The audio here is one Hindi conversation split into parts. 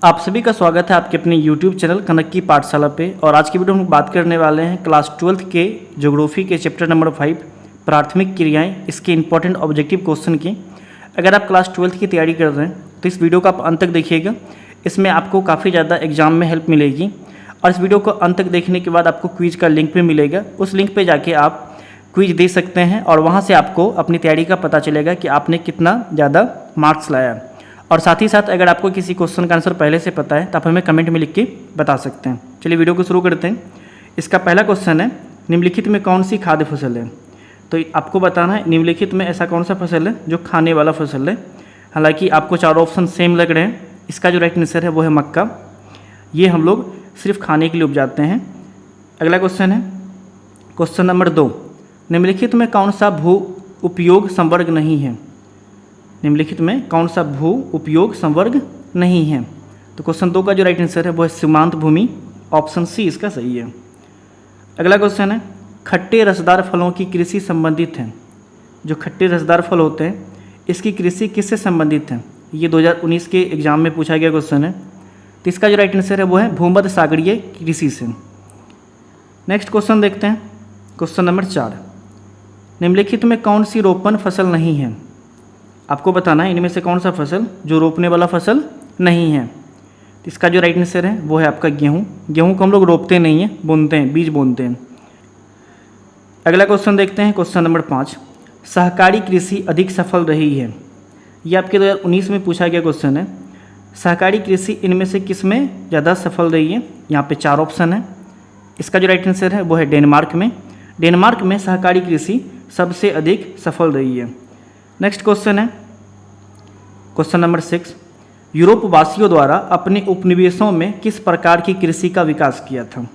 आप सभी का स्वागत है आपके अपने YouTube चैनल कनक की पाठशाला पे। और आज की वीडियो में हम बात करने वाले हैं क्लास 12th के ज्योग्राफी के चैप्टर नंबर 5 प्राथमिक क्रियाएं, इसके इंपॉर्टेंट ऑब्जेक्टिव क्वेश्चन की। अगर आप क्लास 12th की तैयारी कर रहे हैं तो इस वीडियो को आप अंत तक देखिएगा, इसमें आपको काफ़ी ज़्यादा एग्जाम में हेल्प मिलेगी। और इस वीडियो को अंत तक देखने के बाद आपको क्विज का लिंक भी मिलेगा, उस लिंक पर जाके आप क्विज दे सकते हैं और वहाँ से आपको अपनी तैयारी का पता चलेगा कि आपने कितना ज़्यादा मार्क्स लाया। और साथ ही साथ अगर आपको किसी क्वेश्चन का आंसर पहले से पता है तो आप हमें कमेंट में लिख के बता सकते हैं। चलिए वीडियो को शुरू करते हैं। इसका पहला क्वेश्चन है, निम्नलिखित में कौन सी खाद्य फसल है। तो आपको बताना है निम्नलिखित में ऐसा कौन सा फसल है जो खाने वाला फसल है। हालांकि आपको चारों ऑप्शन सेम लग रहे हैं। इसका जो राइट आंसर है वो है मक्का। ये हम लोग सिर्फ खाने के लिए उपजाते हैं। अगला क्वेश्चन है क्वेश्चन नंबर 2, निम्नलिखित में कौन सा भू उपयोग संवर्ग नहीं है। निम्नलिखित में कौन सा भू उपयोग संवर्ग नहीं है। तो क्वेश्चन 2 का जो राइट आंसर है वो है सीमांत भूमि, ऑप्शन सी इसका सही है। अगला क्वेश्चन है, खट्टे रसदार फलों की कृषि संबंधित है। जो खट्टे रसदार फल होते हैं इसकी कृषि किससे संबंधित है। ये 2019 के एग्जाम में पूछा गया क्वेश्चन है। तो इसका जो राइट आंसर है वो है भूमध्य सागरीय कृषि से। नेक्स्ट क्वेश्चन देखते हैं, क्वेश्चन नंबर 4, निम्नलिखित में कौन सी रोपण फसल नहीं है। आपको बताना है इनमें से कौन सा फसल जो रोपने वाला फसल नहीं है। तो इसका जो राइट आंसर है वो है आपका गेहूँ। गेहूँ को हम लोग रोपते नहीं हैं, बोनते हैं, बीज बोनते हैं। अगला क्वेश्चन देखते हैं, क्वेश्चन नंबर 5, सहकारी कृषि अधिक सफल रही है। ये आपके 2019 में पूछा गया क्वेश्चन है। सहकारी कृषि इनमें से किस में ज़्यादा सफल रही है। यहाँ पे 4 ऑप्शन है। इसका जो राइट आंसर है वो है डेनमार्क में। डेनमार्क में सहकारी कृषि सबसे अधिक सफल रही है। नेक्स्ट क्वेश्चन है क्वेश्चन नंबर 6, यूरोप वासियों द्वारा अपने उपनिवेशों में किस प्रकार की कृषि का विकास किया था।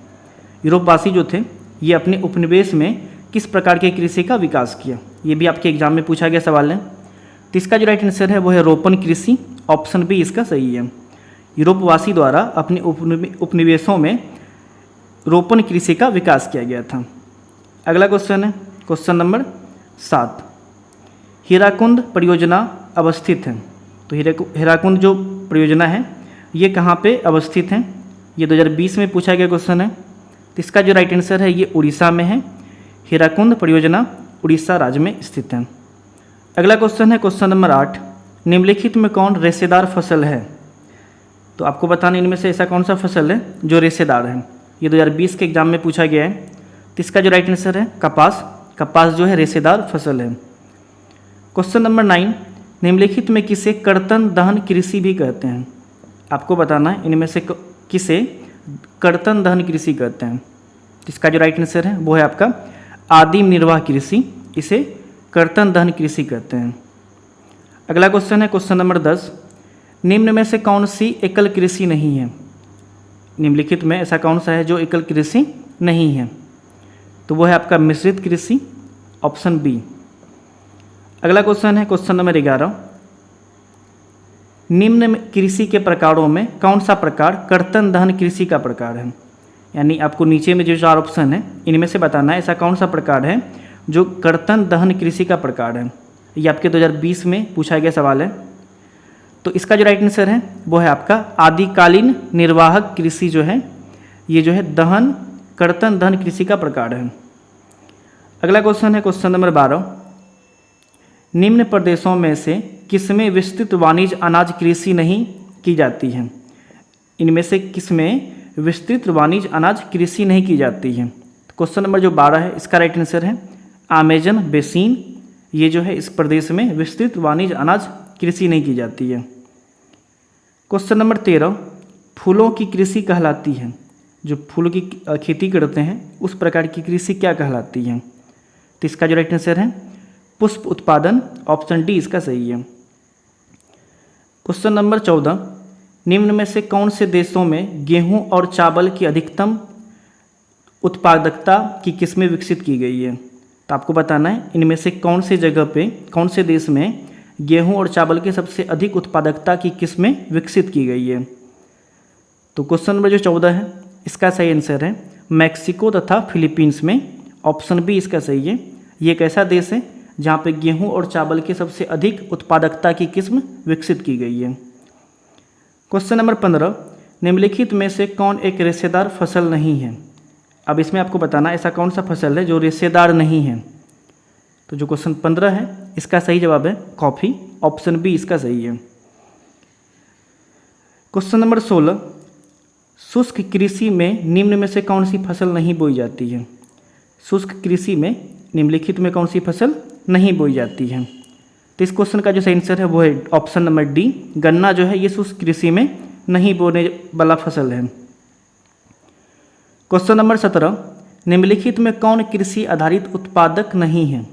यूरोप वासी जो थे ये अपने उपनिवेश में किस प्रकार की कृषि का विकास किया। ये भी आपके एग्जाम में पूछा गया सवाल है। तो इसका जो राइट आंसर है वो है रोपण कृषि, ऑप्शन बी इसका सही है। यूरोप वासी द्वारा अपने उपनिवेशों में रोपण कृषि का विकास किया गया था। अगला क्वेश्चन है क्वेश्चन नंबर 7, हीराकुंड परियोजना अवस्थित है। तो हीराकुंड जो परियोजना है ये कहाँ पे अवस्थित है। ये 2020 में पूछा गया क्वेश्चन है। तो इसका जो राइट आंसर है ये उड़ीसा में है। हीराकुंड परियोजना उड़ीसा राज्य में स्थित है। अगला क्वेश्चन है क्वेश्चन नंबर 8, निम्नलिखित में कौन रेशेदार फसल है। तो आपको बताना इनमें से ऐसा कौन सा फसल है जो रेशेदार है। ये 2020 के एग्जाम में पूछा गया है। तो इसका जो राइट आंसर है कपास। कपास जो है रेशेदार फसल है। क्वेश्चन नंबर 9, निम्नलिखित में किसे कर्तन दहन कृषि भी कहते हैं। आपको बताना है इनमें से किसे कर्तन दहन कृषि कहते हैं। इसका जो राइट आंसर है वो है आपका आदिम निर्वाह कृषि, इसे कर्तन दहन कृषि कहते हैं। अगला क्वेश्चन है क्वेश्चन नंबर 10, निम्न में से कौन सी एकल कृषि नहीं है। निम्नलिखित में ऐसा कौन सा है जो एकल कृषि नहीं है। तो वो है आपका मिश्रित कृषि, ऑप्शन बी। अगला क्वेश्चन है क्वेश्चन नंबर 11, निम्न कृषि के प्रकारों में कौन सा प्रकार कर्तन दहन कृषि का प्रकार है। यानी आपको नीचे में जो 4 ऑप्शन है इनमें से बताना है ऐसा कौन सा प्रकार है जो कर्तन दहन कृषि का प्रकार है। ये आपके 2020 में पूछा गया सवाल है। तो इसका जो राइट आंसर है वो है आपका आदिकालीन निर्वाहक कृषि जो है ये जो है कर्तन दहन कृषि का प्रकार है। अगला क्वेश्चन है क्वेश्चन नंबर 12, निम्न प्रदेशों में से किसमें विस्तृत वाणिज्य अनाज कृषि नहीं की जाती है। इनमें से किसमें विस्तृत वाणिज्य अनाज कृषि नहीं की जाती है। क्वेश्चन नंबर जो 12 है इसका राइट आंसर है अमेजन बेसिन। ये जो है इस प्रदेश में विस्तृत वाणिज्य अनाज कृषि नहीं की जाती है। क्वेश्चन नंबर 13, फूलों की कृषि कहलाती है। जो फूलों की खेती करते हैं उस प्रकार की कृषि क्या कहलाती है। तो इसका जो राइट आंसर है पुष्प उत्पादन, ऑप्शन डी इसका सही है। क्वेश्चन नंबर 14, निम्न में से कौन से देशों में गेहूं और चावल की अधिकतम उत्पादकता की किस्में विकसित की गई है। तो आपको बताना है इनमें से कौन से जगह पे कौन से देश में गेहूं और चावल के सबसे अधिक उत्पादकता की किस्में विकसित की गई है। तो क्वेश्चन नंबर जो 14 है इसका सही आंसर है मैक्सिको तथा फिलीपींस में, ऑप्शन बी इसका सही है। ये एक ऐसा देश है जहाँ पे गेहूं और चावल के सबसे अधिक उत्पादकता की किस्म विकसित की गई है। क्वेश्चन नंबर 15, निम्नलिखित में से कौन एक रेशेदार फसल नहीं है। अब इसमें आपको बताना ऐसा कौन सा फसल है जो रेशेदार नहीं है। तो जो क्वेश्चन 15 है इसका सही जवाब है कॉफ़ी, ऑप्शन बी इसका सही है। क्वेश्चन नंबर 16, शुष्क कृषि में निम्न में से कौन सी फसल नहीं बोई जाती है। शुष्क कृषि में निम्नलिखित में कौन सी फसल नहीं बोई जाती है। तो इस क्वेश्चन का जो सही आंसर है वो है ऑप्शन नंबर डी, गन्ना जो है ये शुष्क कृषि में नहीं बोने वाला फसल है। क्वेश्चन नंबर 17, निम्नलिखित में कौन कृषि आधारित उत्पादक नहीं है।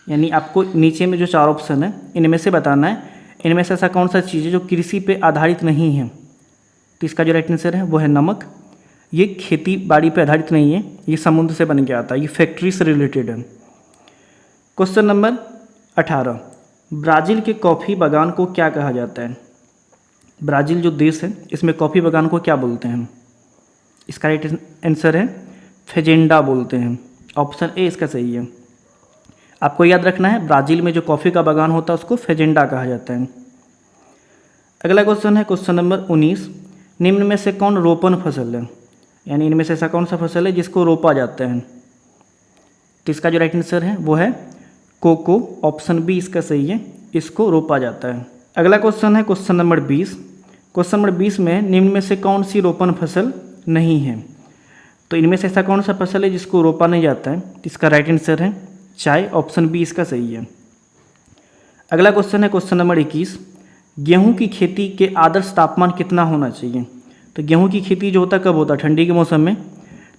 यानी आपको नीचे में जो 4 ऑप्शन है इनमें से बताना है, इनमें से ऐसा कौन सा चीज़ है जो कृषि पे आधारित नहीं है। तो इसका जो राइट आंसर है वो है नमक। ये खेती बाड़ी पे आधारित नहीं है, ये समुद्र से बन के आता है, ये फैक्ट्री से रिलेटेड है। क्वेश्चन नंबर 18, ब्राज़ील के कॉफ़ी बागान को क्या कहा जाता है। ब्राज़ील जो देश है इसमें कॉफ़ी बागान को क्या बोलते हैं। इसका राइट आंसर है फेजेंडा बोलते हैं, ऑप्शन ए इसका सही है। आपको याद रखना है ब्राज़ील में जो कॉफ़ी का बागान होता है उसको फेजेंडा कहा जाता है। अगला क्वेश्चन है क्वेश्चन नंबर 19, निम्न में से कौन रोपण फसल है। यानी इनमें से ऐसा कौन सा फसल है जिसको रोपा जाता है। तो इसका जो राइट आंसर है वो है कोको, ऑप्शन बी इसका सही है, इसको रोपा जाता है। अगला क्वेश्चन है क्वेश्चन नंबर 20, क्वेश्चन नंबर 20 में निम्न में से कौन सी रोपण फसल नहीं है। तो इनमें से ऐसा कौन सा फसल है जिसको रोपा नहीं जाता है। तो इसका राइट आंसर है चाय, ऑप्शन बी इसका सही है। अगला क्वेश्चन है क्वेश्चन नंबर 21, गेहूं की खेती के आदर्श तापमान कितना होना चाहिए। तो गेहूं की खेती जो होता कब होता है, ठंडी के मौसम में,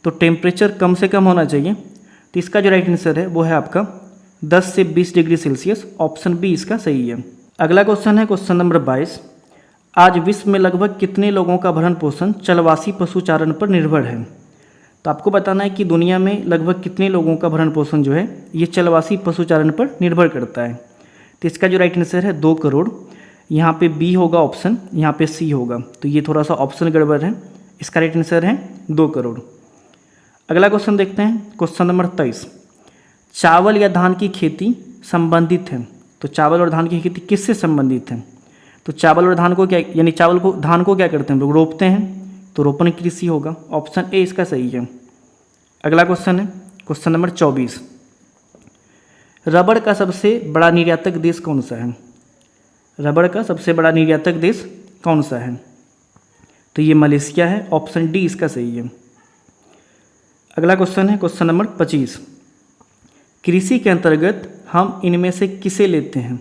तो टेम्परेचर कम से कम होना चाहिए। तो इसका जो राइट आंसर है वो है आपका 10 से 20 डिग्री सेल्सियस, ऑप्शन बी इसका सही है। अगला क्वेश्चन है क्वेश्चन नंबर 22, आज विश्व में लगभग कितने लोगों का भरण पोषण चलवासी पशुचारण पर निर्भर है। तो आपको बताना है कि दुनिया में लगभग कितने लोगों का भरण पोषण जो है ये चलवासी पशुचारण पर निर्भर करता है। तो इसका जो राइट आंसर है 2 करोड़। यहाँ पे बी होगा ऑप्शन, यहाँ पे सी होगा, तो ये थोड़ा सा ऑप्शन गड़बड़ है। इसका राइट आंसर है 2 करोड़। अगला क्वेश्चन देखते हैं क्वेश्चन नंबर 23, चावल या धान की खेती संबंधित है। तो चावल और धान की खेती किससे संबंधित है। तो चावल और धान को क्या, यानी धान को क्या करते हैं हम लोग, रोपते हैं, तो रोपण कृषि होगा, ऑप्शन ए इसका सही है। अगला क्वेश्चन है क्वेश्चन नंबर 24, रबड़ का सबसे बड़ा निर्यातक देश कौन सा है। रबड़ का सबसे बड़ा निर्यातक देश कौन सा है। तो ये मलेशिया है, ऑप्शन डी इसका सही है। अगला क्वेश्चन है क्वेश्चन नंबर 25, कृषि के अंतर्गत हम इनमें से किसे लेते हैं।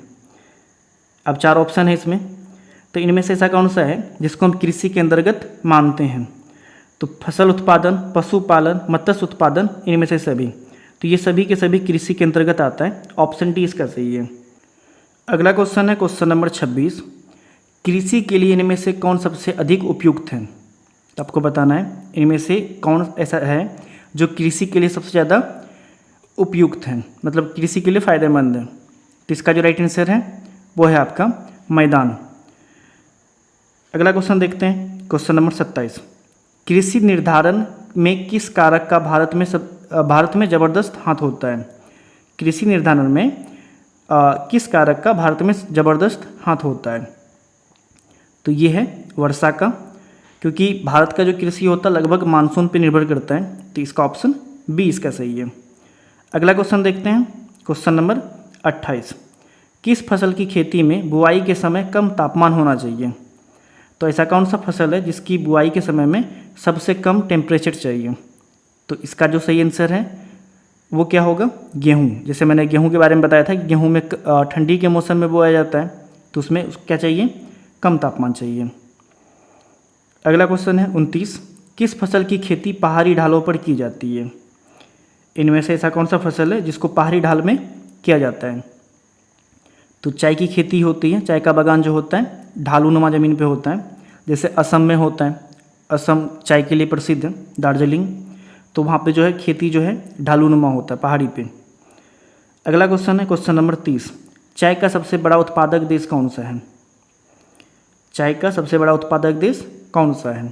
अब 4 ऑप्शन है इसमें, तो इनमें से ऐसा कौन सा है जिसको हम कृषि के अंतर्गत मानते हैं। तो फसल उत्पादन, पशुपालन, मत्स्य उत्पादन, इनमें से सभी, तो ये सभी के सभी कृषि के अंतर्गत आता है, ऑप्शन डी इसका सही है। अगला क्वेश्चन है क्वेश्चन नंबर 26, कृषि के लिए इनमें से कौन सबसे अधिक उपयुक्त है। तो आपको बताना है इनमें से कौन ऐसा है जो कृषि के लिए सबसे ज़्यादा उपयुक्त है, मतलब कृषि के लिए फ़ायदेमंद है। तो इसका जो राइट आंसर है वो है आपका मैदान। अगला क्वेश्चन देखते हैं क्वेश्चन नंबर 27, कृषि निर्धारण में किस कारक का भारत में ज़बरदस्त हाथ होता है। कृषि निर्धारण में किस कारक का भारत में ज़बरदस्त हाथ होता है। तो ये है वर्षा का, क्योंकि भारत का जो कृषि होता है लगभग मानसून पर निर्भर करता है, तो इसका ऑप्शन बी इसका सही है। अगला क्वेश्चन देखते हैं क्वेश्चन नंबर 28, किस फसल की खेती में बुआई के समय कम तापमान होना चाहिए। तो ऐसा कौन सा फसल है जिसकी बुआई के समय में सबसे कम टेम्परेचर चाहिए। तो इसका जो सही आंसर है वो क्या होगा, गेहूँ। जैसे मैंने गेहूँ के बारे में बताया था कि गेहूँ में ठंडी के मौसम में बोया जाता है, तो उसमें क्या चाहिए, कम तापमान चाहिए। अगला क्वेश्चन है 29, किस फसल की खेती पहाड़ी ढालों पर की जाती है। इनमें से ऐसा कौन सा फसल है जिसको पहाड़ी ढाल में किया जाता है। तो चाय की खेती होती है, चाय का बागान जो होता है ढालूनुमा ज़मीन पे होता है, जैसे असम में होता है, असम चाय के लिए प्रसिद्ध है, दार्जिलिंग, तो वहाँ पे जो है खेती जो है ढालूनुमा होता है पहाड़ी पे। अगला क्वेश्चन है क्वेश्चन नंबर 30, चाय का सबसे बड़ा उत्पादक देश कौन सा है। चाय का सबसे बड़ा उत्पादक देश कौन सा है।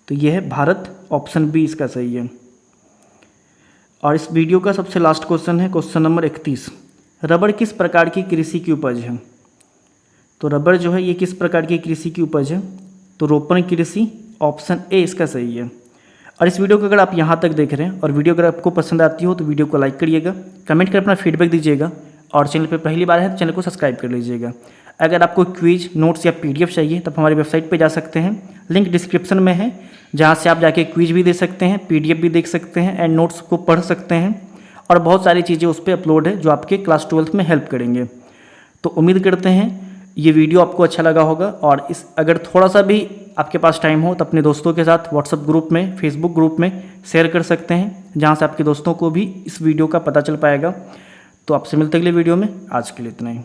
तो ये है भारत, ऑप्शन बी इसका सही है। और इस वीडियो का सबसे लास्ट क्वेश्चन है क्वेश्चन नंबर 31, रबड़ किस प्रकार की कृषि की उपज है। तो रबड़ जो है ये किस प्रकार की कृषि की उपज है। तो रोपण कृषि ऑप्शन ए इसका सही है। और इस वीडियो को अगर आप यहाँ तक देख रहे हैं और वीडियो अगर आपको पसंद आती हो तो वीडियो को लाइक करिएगा, कमेंट कर अपना फीडबैक दीजिएगा और चैनल पर पहली बार है तो चैनल को सब्सक्राइब कर लीजिएगा। अगर आपको क्विज नोट्स या पीडीएफ चाहिए तो आप हमारी वेबसाइट पे जा सकते हैं, लिंक डिस्क्रिप्शन में है, जहाँ से आप जाके क्विज भी दे सकते हैं, पीडीएफ भी देख सकते हैं एंड नोट्स को पढ़ सकते हैं और बहुत सारी चीज़ें उस पर अपलोड है जो आपके क्लास 12th में हेल्प करेंगे। तो उम्मीद करते हैं ये वीडियो आपको अच्छा लगा होगा और इस अगर थोड़ा सा भी आपके पास टाइम हो तो अपने दोस्तों के साथ व्हाट्सएप ग्रुप में, फेसबुक ग्रुप में शेयर कर सकते हैं, जहाँ से आपके दोस्तों को भी इस वीडियो का पता चल पाएगा। तो आपसे मिलते अगले वीडियो में, आज के लिए इतना ही।